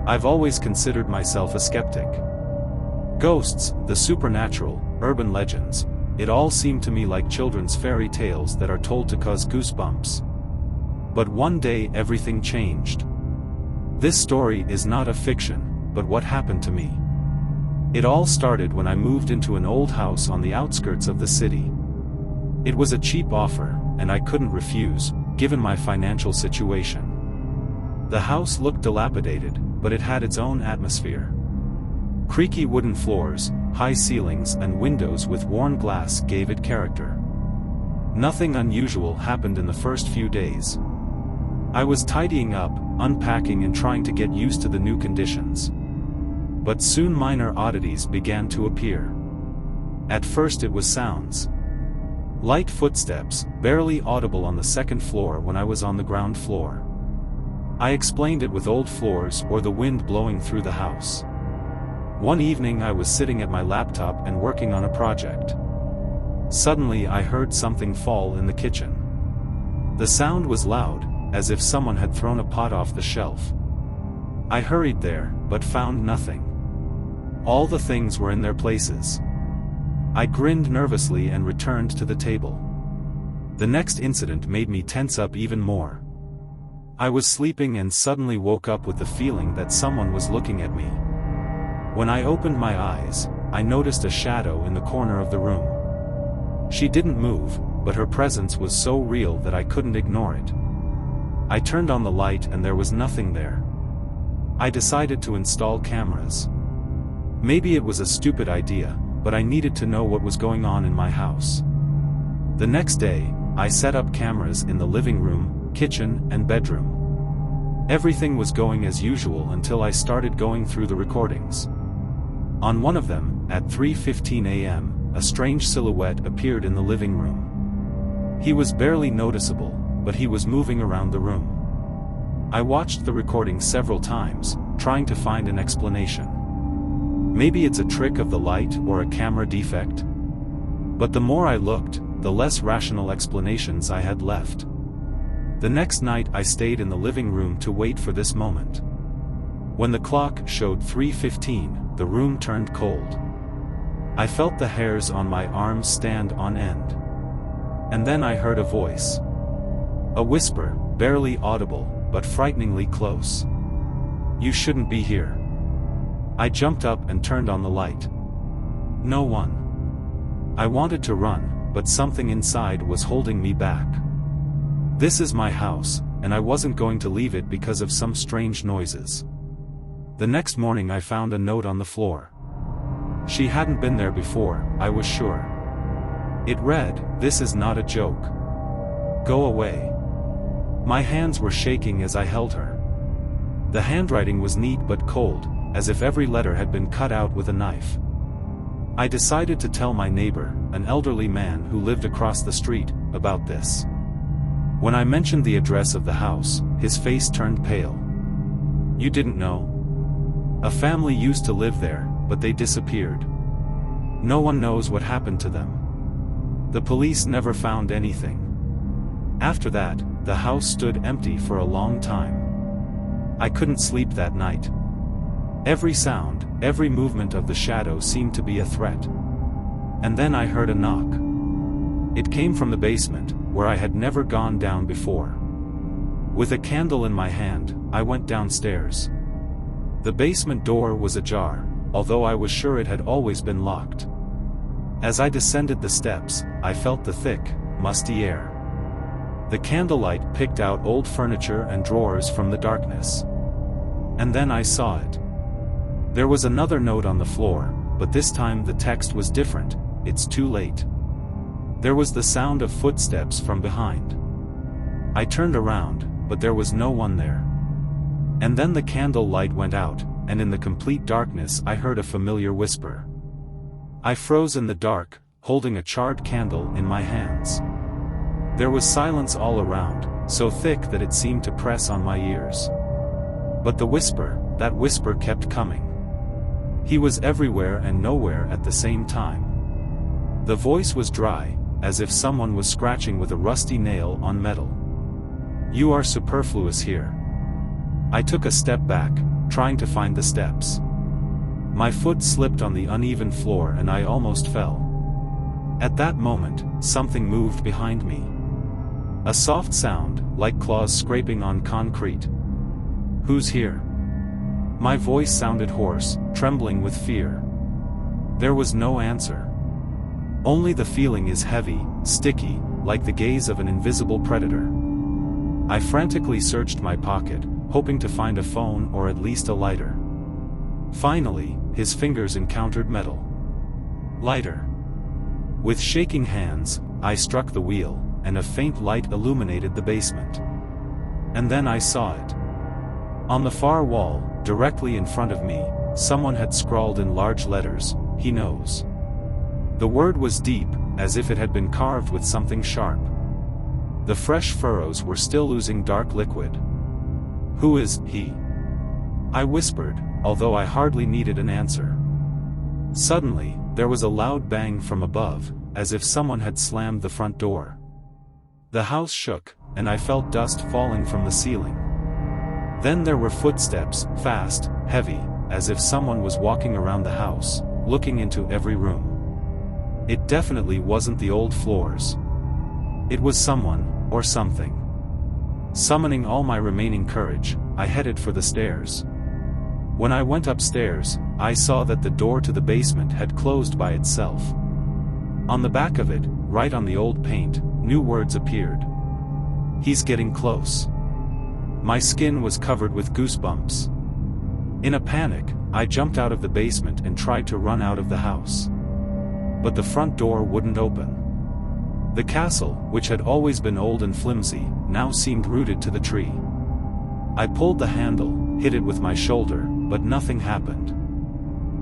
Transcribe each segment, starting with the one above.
I've always considered myself a skeptic. Ghosts, the supernatural, urban legends, it all seemed to me like children's fairy tales that are told to cause goosebumps. But one day everything changed. This story is not a fiction, but what happened to me. It all started when I moved into an old house on the outskirts of the city. It was a cheap offer, and I couldn't refuse, given my financial situation. The house looked dilapidated, but it had its own atmosphere. Creaky wooden floors, high ceilings and windows with worn glass gave it character. Nothing unusual happened in the first few days. I was tidying up, unpacking and trying to get used to the new conditions. But soon minor oddities began to appear. At first it was sounds. Light footsteps, barely audible on the second floor when I was on the ground floor. I explained it with old floors or the wind blowing through the house. One evening I was sitting at my laptop and working on a project. Suddenly I heard something fall in the kitchen. The sound was loud, as if someone had thrown a pot off the shelf. I hurried there, but found nothing. All the things were in their places. I grinned nervously and returned to the table. The next incident made me tense up even more. I was sleeping and suddenly woke up with the feeling that someone was looking at me. When I opened my eyes, I noticed a shadow in the corner of the room. She didn't move, but her presence was so real that I couldn't ignore it. I turned on the light and there was nothing there. I decided to install cameras. Maybe it was a stupid idea, but I needed to know what was going on in my house. The next day, I set up cameras in the living room, kitchen, and bedroom. Everything was going as usual until I started going through the recordings. On one of them, at 3:15 a.m., a strange silhouette appeared in the living room. He was barely noticeable, but he was moving around the room. I watched the recording several times, trying to find an explanation. Maybe it's a trick of the light or a camera defect? But the more I looked, the less rational explanations I had left. The next night I stayed in the living room to wait for this moment. When the clock showed 3:15, the room turned cold. I felt the hairs on my arms stand on end. And then I heard a voice. A whisper, barely audible, but frighteningly close. "You shouldn't be here." I jumped up and turned on the light. No one. I wanted to run, but something inside was holding me back. This is my house, and I wasn't going to leave it because of some strange noises. The next morning I found a note on the floor. She hadn't been there before, I was sure. It read, "This is not a joke. Go away." My hands were shaking as I held her. The handwriting was neat but cold, as if every letter had been cut out with a knife. I decided to tell my neighbor, an elderly man who lived across the street, about this. When I mentioned the address of the house, his face turned pale. "You didn't know? A family used to live there, but they disappeared. No one knows what happened to them. The police never found anything. After that, the house stood empty for a long time. I couldn't sleep that night. Every sound, every movement of the shadow seemed to be a threat. And then I heard a knock. It came from the basement, where I had never gone down before. With a candle in my hand, I went downstairs. The basement door was ajar, although I was sure it had always been locked. As I descended the steps, I felt the thick, musty air. The candlelight picked out old furniture and drawers from the darkness. And then I saw it. There was another note on the floor, but this time the text was different. "It's too late." There was the sound of footsteps from behind. I turned around, but there was no one there. And then the candle light went out, and in the complete darkness I heard a familiar whisper. I froze in the dark, holding a charred candle in my hands. There was silence all around, so thick that it seemed to press on my ears. But the whisper, that whisper kept coming. He was everywhere and nowhere at the same time. The voice was dry, as if someone was scratching with a rusty nail on metal. You are superfluous here. I took a step back, trying to find the steps. My foot slipped on the uneven floor and I almost fell. At that moment, something moved behind me. A soft sound, like claws scraping on concrete. Who's here? My voice sounded hoarse, trembling with fear. There was no answer. Only the feeling is heavy, sticky, like the gaze of an invisible predator. I frantically searched my pocket, hoping to find a phone or at least a lighter. Finally, his fingers encountered metal. Lighter. With shaking hands, I struck the wheel, and a faint light illuminated the basement. And then I saw it. On the far wall, directly in front of me, someone had scrawled in large letters, "He knows." The word was deep, as if it had been carved with something sharp. The fresh furrows were still oozing dark liquid. Who is he? I whispered, although I hardly needed an answer. Suddenly, there was a loud bang from above, as if someone had slammed the front door. The house shook, and I felt dust falling from the ceiling. Then there were footsteps, fast, heavy, as if someone was walking around the house, looking into every room. It definitely wasn't the old floors. It was someone, or something. Summoning all my remaining courage, I headed for the stairs. When I went upstairs, I saw that the door to the basement had closed by itself. On the back of it, right on the old paint, new words appeared. He's getting close. My skin was covered with goosebumps. In a panic, I jumped out of the basement and tried to run out of the house. But the front door wouldn't open. The castle, which had always been old and flimsy, now seemed rooted to the tree. I pulled the handle, hit it with my shoulder, but nothing happened.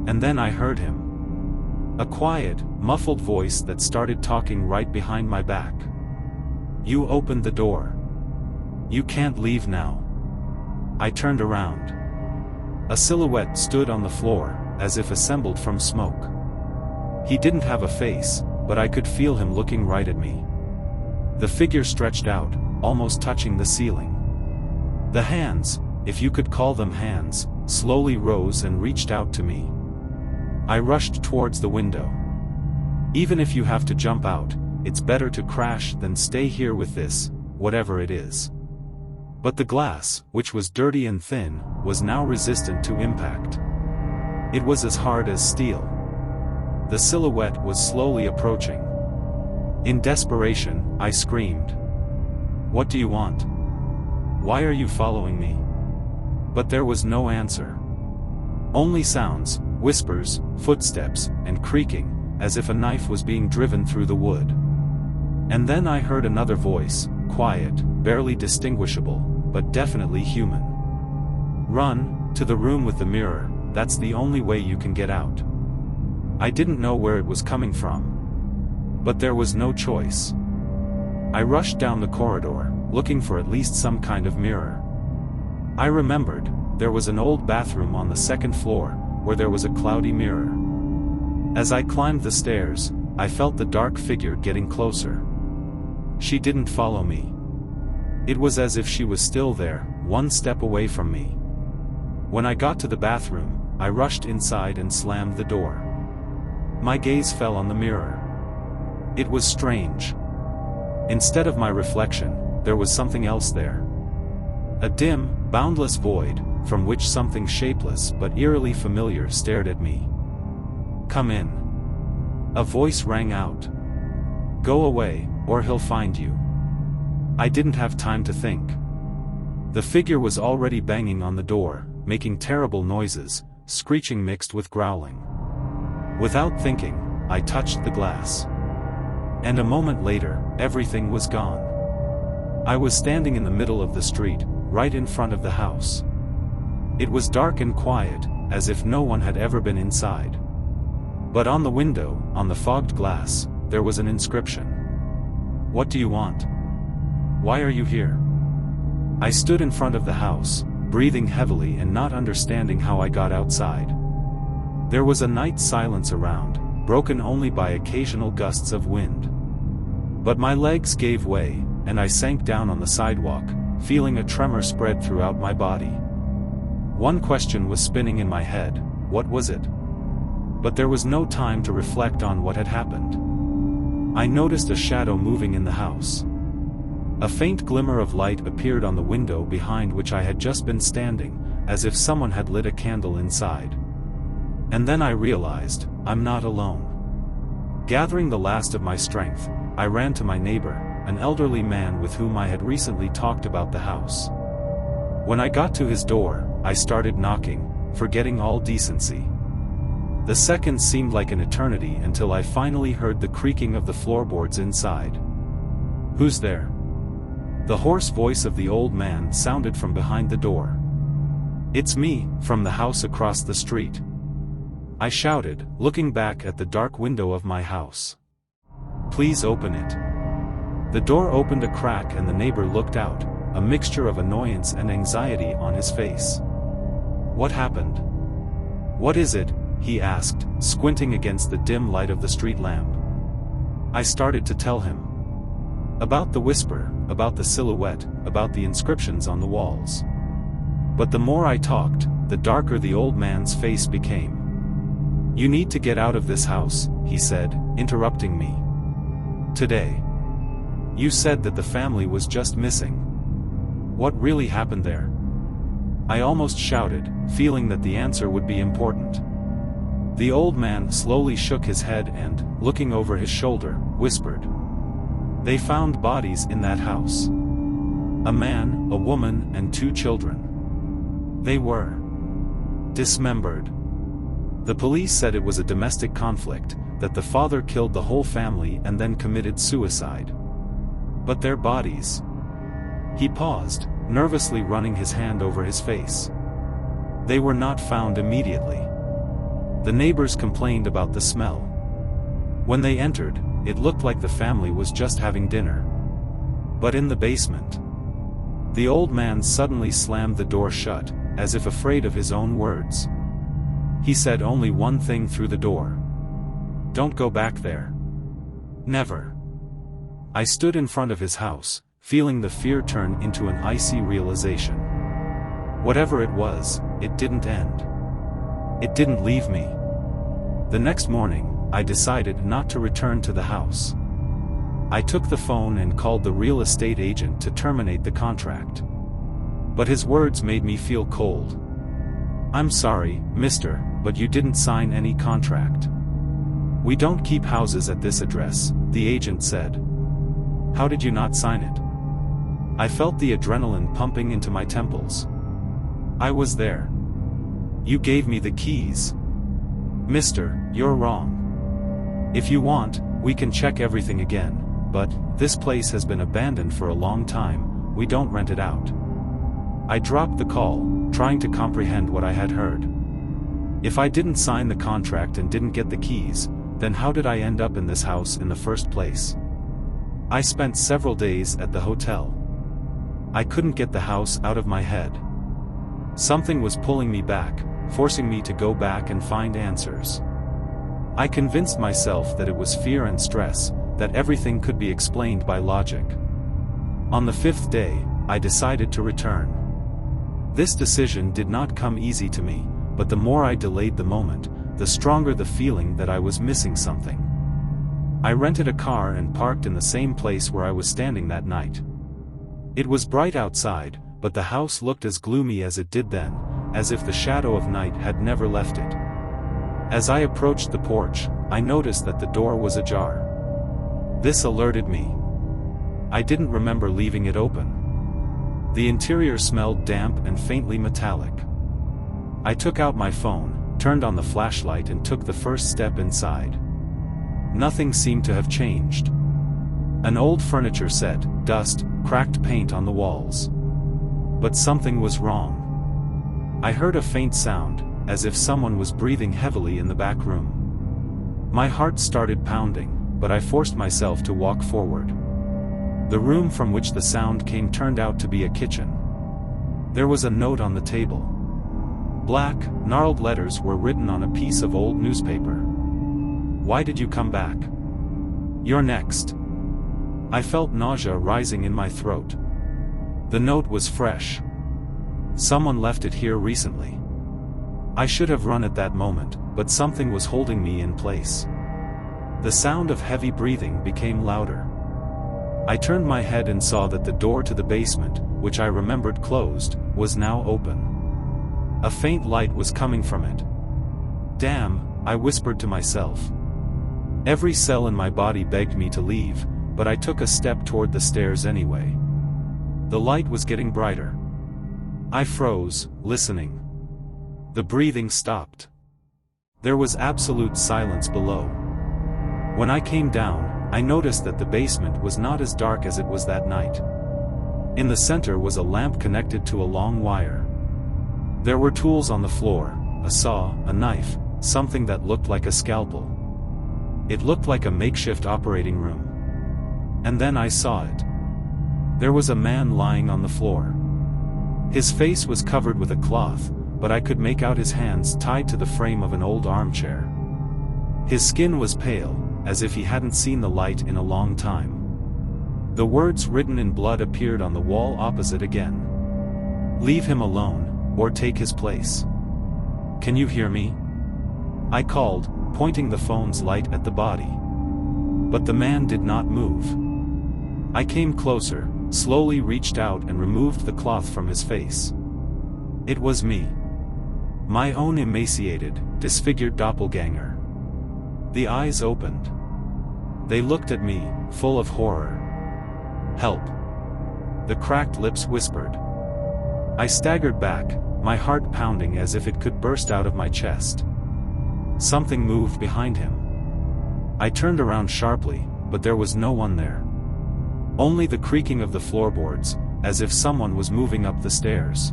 And then I heard him. A quiet, muffled voice that started talking right behind my back. You opened the door. You can't leave now. I turned around. A silhouette stood on the floor, as if assembled from smoke. He didn't have a face, but I could feel him looking right at me. The figure stretched out, almost touching the ceiling. The hands, if you could call them hands, slowly rose and reached out to me. I rushed towards the window. Even if you have to jump out, it's better to crash than stay here with this, whatever it is. But the glass, which was dirty and thin, was now resistant to impact. It was as hard as steel. The silhouette was slowly approaching. In desperation, I screamed. What do you want? Why are you following me? But there was no answer. Only sounds, whispers, footsteps, and creaking, as if a knife was being driven through the wood. And then I heard another voice, quiet, barely distinguishable, but definitely human. Run, to the room with the mirror, that's the only way you can get out. I didn't know where it was coming from. But there was no choice. I rushed down the corridor, looking for at least some kind of mirror. I remembered, there was an old bathroom on the second floor, where there was a cloudy mirror. As I climbed the stairs, I felt the dark figure getting closer. She didn't follow me. It was as if she was still there, one step away from me. When I got to the bathroom, I rushed inside and slammed the door. My gaze fell on the mirror. It was strange. Instead of my reflection, there was something else there. A dim, boundless void, from which something shapeless but eerily familiar stared at me. Come in. A voice rang out. Go away, or he'll find you. I didn't have time to think. The figure was already banging on the door, making terrible noises, screeching mixed with growling. Without thinking, I touched the glass. And a moment later, everything was gone. I was standing in the middle of the street, right in front of the house. It was dark and quiet, as if no one had ever been inside. But on the window, on the fogged glass, there was an inscription. What do you want? Why are you here? I stood in front of the house, breathing heavily and not understanding how I got outside. There was a night silence around, broken only by occasional gusts of wind. But my legs gave way, and I sank down on the sidewalk, feeling a tremor spread throughout my body. One question was spinning in my head: what was it? But there was no time to reflect on what had happened. I noticed a shadow moving in the house. A faint glimmer of light appeared on the window behind which I had just been standing, as if someone had lit a candle inside. And then I realized, I'm not alone. Gathering the last of my strength, I ran to my neighbor, an elderly man with whom I had recently talked about the house. When I got to his door, I started knocking, forgetting all decency. The seconds seemed like an eternity until I finally heard the creaking of the floorboards inside. "Who's there?" The hoarse voice of the old man sounded from behind the door. "It's me, from the house across the street," I shouted, looking back at the dark window of my house. "Please open it." The door opened a crack and the neighbor looked out, a mixture of annoyance and anxiety on his face. "What happened?" "What is it?" he asked, squinting against the dim light of the street lamp. I started to tell him. About the whisper, about the silhouette, about the inscriptions on the walls. But the more I talked, the darker the old man's face became. "You need to get out of this house," he said, interrupting me. "Today. You said that the family was just missing. What really happened there?" I almost shouted, feeling that the answer would be important. The old man slowly shook his head and, looking over his shoulder, whispered. "They found bodies in that house. A man, a woman, and 2 children. They were dismembered. The police said it was a domestic conflict, that the father killed the whole family and then committed suicide. But their bodies..." He paused, nervously running his hand over his face. "They were not found immediately. The neighbors complained about the smell. When they entered, it looked like the family was just having dinner. But in the basement..." The old man suddenly slammed the door shut, as if afraid of his own words. He said only one thing through the door. "Don't go back there. Never." I stood in front of his house, feeling the fear turn into an icy realization. Whatever it was, it didn't end. It didn't leave me. The next morning, I decided not to return to the house. I took the phone and called the real estate agent to terminate the contract. But his words made me feel cold. "I'm sorry, mister, but you didn't sign any contract. We don't keep houses at this address," the agent said. "How did you not sign it?" I felt the adrenaline pumping into my temples. "I was there. You gave me the keys." "Mister, you're wrong. If you want, we can check everything again, but this place has been abandoned for a long time, we don't rent it out." I dropped the call, trying to comprehend what I had heard. If I didn't sign the contract and didn't get the keys, then how did I end up in this house in the first place? I spent several days at the hotel. I couldn't get the house out of my head. Something was pulling me back, forcing me to go back and find answers. I convinced myself that it was fear and stress, that everything could be explained by logic. On the 5th day, I decided to return. This decision did not come easy to me, but the more I delayed the moment, the stronger the feeling that I was missing something. I rented a car and parked in the same place where I was standing that night. It was bright outside, but the house looked as gloomy as it did then, as if the shadow of night had never left it. As I approached the porch, I noticed that the door was ajar. This alerted me. I didn't remember leaving it open. The interior smelled damp and faintly metallic. I took out my phone, turned on the flashlight and took the first step inside. Nothing seemed to have changed. An old furniture set, dust, cracked paint on the walls. But something was wrong. I heard a faint sound, as if someone was breathing heavily in the back room. My heart started pounding, but I forced myself to walk forward. The room from which the sound came turned out to be a kitchen. There was a note on the table. Black, gnarled letters were written on a piece of old newspaper. "Why did you come back? You're next." I felt nausea rising in my throat. The note was fresh. Someone left it here recently. I should have run at that moment, but something was holding me in place. The sound of heavy breathing became louder. I turned my head and saw that the door to the basement, which I remembered closed, was now open. A faint light was coming from it. Damn, I whispered to myself. Every cell in my body begged me to leave, but I took a step toward the stairs anyway. The light was getting brighter. I froze, listening. The breathing stopped. There was absolute silence below. When I came down, I noticed that the basement was not as dark as it was that night. In the center was a lamp connected to a long wire. There were tools on the floor, a saw, a knife, something that looked like a scalpel. It looked like a makeshift operating room. And then I saw it. There was a man lying on the floor. His face was covered with a cloth, but I could make out his hands tied to the frame of an old armchair. His skin was pale, as if he hadn't seen the light in a long time. The words written in blood appeared on the wall opposite again. "Leave him alone, or take his place. Can you hear me?" I called, pointing the phone's light at the body. But the man did not move. I came closer, slowly reached out and removed the cloth from his face. It was me. My own emaciated, disfigured doppelganger. The eyes opened. They looked at me, full of horror. "Help!" The cracked lips whispered. I staggered back, my heart pounding as if it could burst out of my chest. Something moved behind him. I turned around sharply, but there was no one there. Only the creaking of the floorboards, as if someone was moving up the stairs.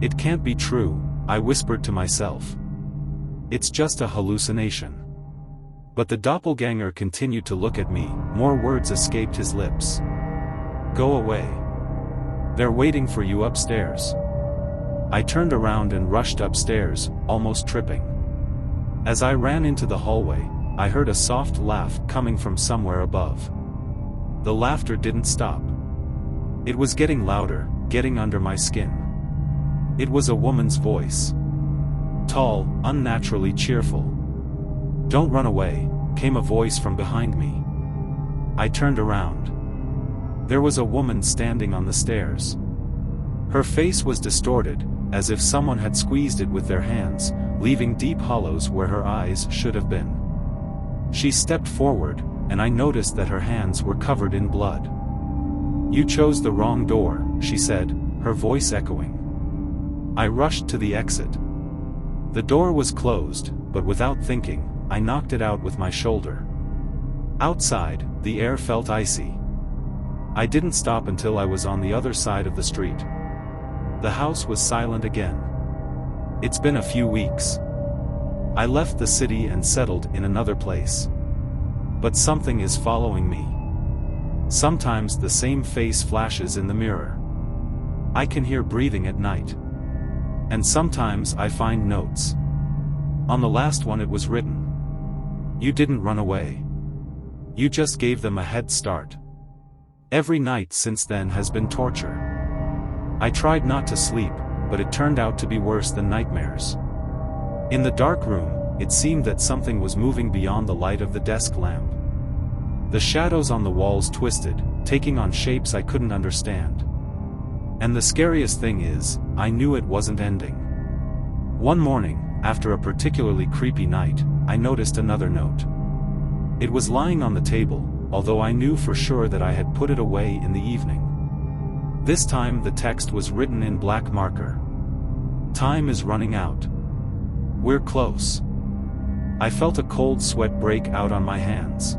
"It can't be true," I whispered to myself. "It's just a hallucination." But the doppelganger continued to look at me, more words escaped his lips. "Go away. They're waiting for you upstairs." I turned around and rushed upstairs, almost tripping. As I ran into the hallway, I heard a soft laugh coming from somewhere above. The laughter didn't stop. It was getting louder, getting under my skin. It was a woman's voice. Tall, unnaturally cheerful. "Don't run away," came a voice from behind me. I turned around. There was a woman standing on the stairs. Her face was distorted, as if someone had squeezed it with their hands, leaving deep hollows where her eyes should have been. She stepped forward, and I noticed that her hands were covered in blood. "You chose the wrong door," she said, her voice echoing. I rushed to the exit. The door was closed, but without thinking, I knocked it out with my shoulder. Outside, the air felt icy. I didn't stop until I was on the other side of the street. The house was silent again. It's been a few weeks. I left the city and settled in another place. But something is following me. Sometimes the same face flashes in the mirror. I can hear breathing at night. And sometimes I find notes. On the last one it was written, "You didn't run away. You just gave them a head start." Every night since then has been torture. I tried not to sleep, but it turned out to be worse than nightmares. In the dark room, it seemed that something was moving beyond the light of the desk lamp. The shadows on the walls twisted, taking on shapes I couldn't understand. And the scariest thing is, I knew it wasn't ending. One morning, after a particularly creepy night, I noticed another note. It was lying on the table, although I knew for sure that I had put it away in the evening. This time the text was written in black marker. "Time is running out. We're close." I felt a cold sweat break out on my hands.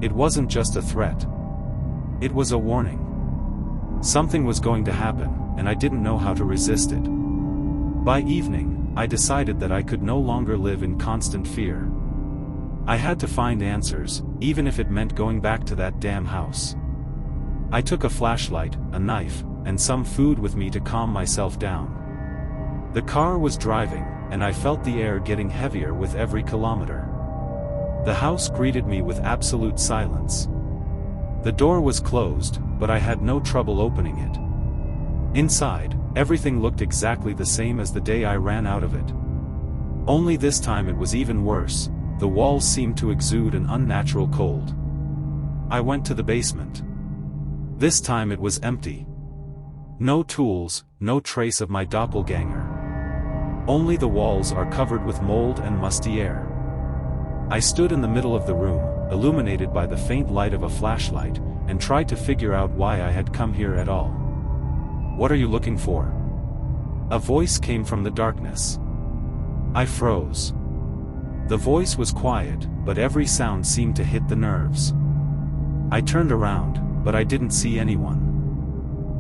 It wasn't just a threat. It was a warning. Something was going to happen, and I didn't know how to resist it. By evening, I decided that I could no longer live in constant fear. I had to find answers, even if it meant going back to that damn house. I took a flashlight, a knife, and some food with me to calm myself down. The car was driving, and I felt the air getting heavier with every kilometer. The house greeted me with absolute silence. The door was closed, but I had no trouble opening it. Inside, everything looked exactly the same as the day I ran out of it. Only this time it was even worse. The walls seemed to exude an unnatural cold. I went to the basement. This time it was empty. No tools, no trace of my doppelganger. Only the walls are covered with mold and musty air. I stood in the middle of the room, illuminated by the faint light of a flashlight, and tried to figure out why I had come here at all. "What are you looking for?" A voice came from the darkness. I froze. The voice was quiet, but every sound seemed to hit the nerves. I turned around, but I didn't see anyone.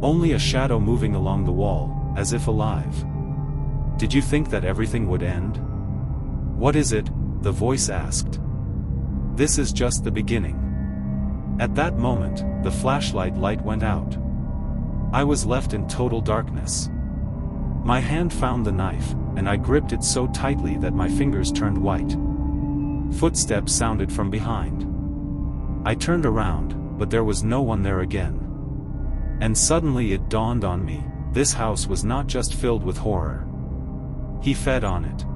Only a shadow moving along the wall, as if alive. "Did you think that everything would end?" "What is it?" the voice asked. "This is just the beginning." At that moment, the flashlight light went out. I was left in total darkness. My hand found the knife, and I gripped it so tightly that my fingers turned white. Footsteps sounded from behind. I turned around, but there was no one there again. And suddenly it dawned on me, this house was not just filled with horror. He fed on it.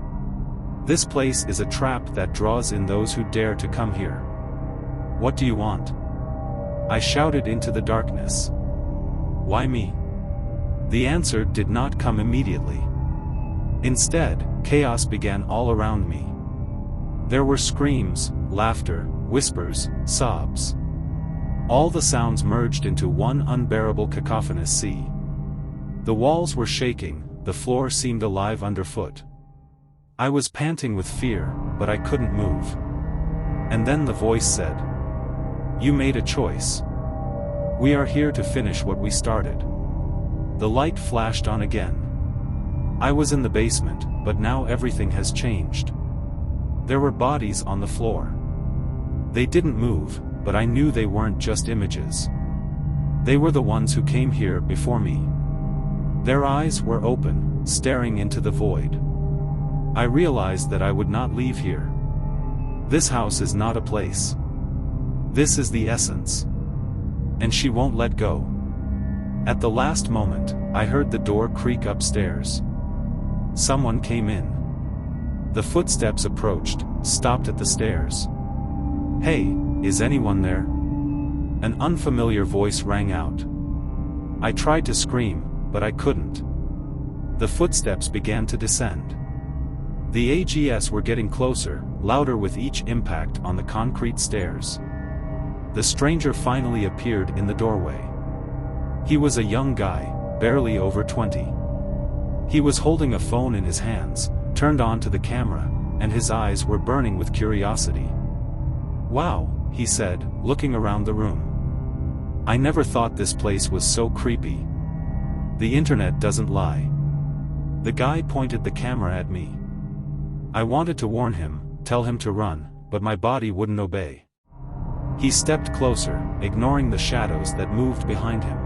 This place is a trap that draws in those who dare to come here. "What do you want?" I shouted into the darkness. "Why me?" The answer did not come immediately. Instead, chaos began all around me. There were screams, laughter, whispers, sobs. All the sounds merged into one unbearable cacophonous sea. The walls were shaking, the floor seemed alive underfoot. I was panting with fear, but I couldn't move. And then the voice said, "You made a choice. We are here to finish what we started." The light flashed on again. I was in the basement, but now everything has changed. There were bodies on the floor. They didn't move, but I knew they weren't just images. They were the ones who came here before me. Their eyes were open, staring into the void. I realized that I would not leave here. This house is not a place. This is the essence. And she won't let go. At the last moment, I heard the door creak upstairs. Someone came in. The footsteps approached, stopped at the stairs. "Hey, is anyone there?" An unfamiliar voice rang out. I tried to scream, but I couldn't. The footsteps began to descend. The AGS were getting closer, louder with each impact on the concrete stairs. The stranger finally appeared in the doorway. He was a young guy, barely over 20. He was holding a phone in his hands, turned on to the camera, and his eyes were burning with curiosity. "Wow," he said, looking around the room. "I never thought this place was so creepy. The internet doesn't lie." The guy pointed the camera at me. I wanted to warn him, tell him to run, but my body wouldn't obey. He stepped closer, ignoring the shadows that moved behind him.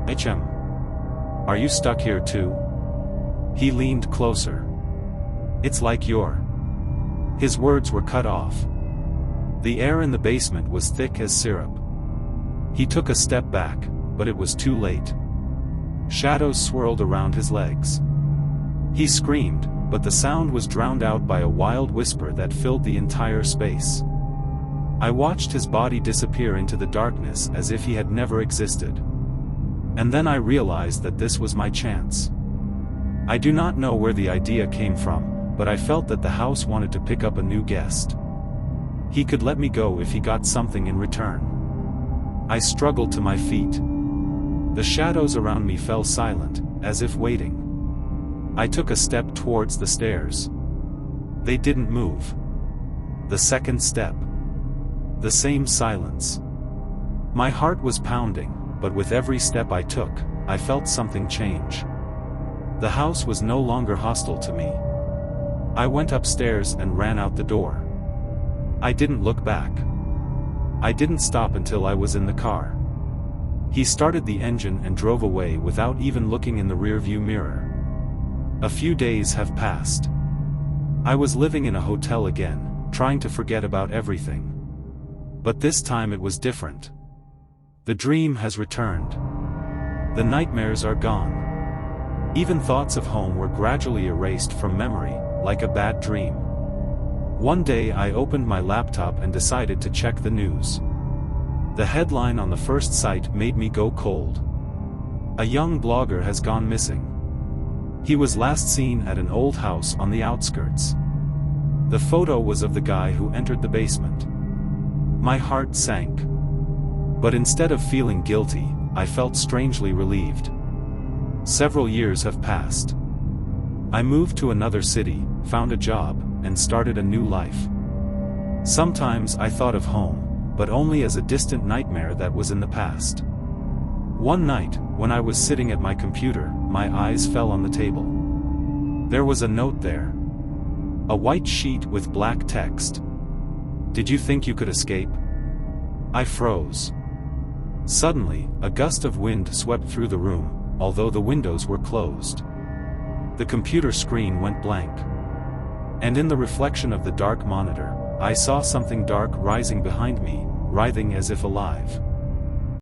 "HM. Are you stuck here too?" He leaned closer. "It's like you're..." His words were cut off. The air in the basement was thick as syrup. He took a step back, but it was too late. Shadows swirled around his legs. He screamed, but the sound was drowned out by a wild whisper that filled the entire space. I watched his body disappear into the darkness as if he had never existed. And then I realized that this was my chance. I do not know where the idea came from, but I felt that the house wanted to pick up a new guest. He could let me go if he got something in return. I struggled to my feet. The shadows around me fell silent, as if waiting. I took a step towards the stairs. They didn't move. The second step. The same silence. My heart was pounding, but with every step I took, I felt something change. The house was no longer hostile to me. I went upstairs and ran out the door. I didn't look back. I didn't stop until I was in the car. He started the engine and drove away without even looking in the rearview mirror. A few days have passed. I was living in a hotel again, trying to forget about everything. But this time it was different. The dream has returned. The nightmares are gone. Even thoughts of home were gradually erased from memory, like a bad dream. One day I opened my laptop and decided to check the news. The headline on the first site made me go cold. A young blogger has gone missing. He was last seen at an old house on the outskirts. The photo was of the guy who entered the basement. My heart sank. But instead of feeling guilty, I felt strangely relieved. Several years have passed. I moved to another city, found a job, and started a new life. Sometimes I thought of home, but only as a distant nightmare that was in the past. One night, when I was sitting at my computer, my eyes fell on the table. There was a note there. A white sheet with black text. Did you think you could escape? I froze. Suddenly, a gust of wind swept through the room, although the windows were closed. The computer screen went blank. And in the reflection of the dark monitor, I saw something dark rising behind me, writhing as if alive.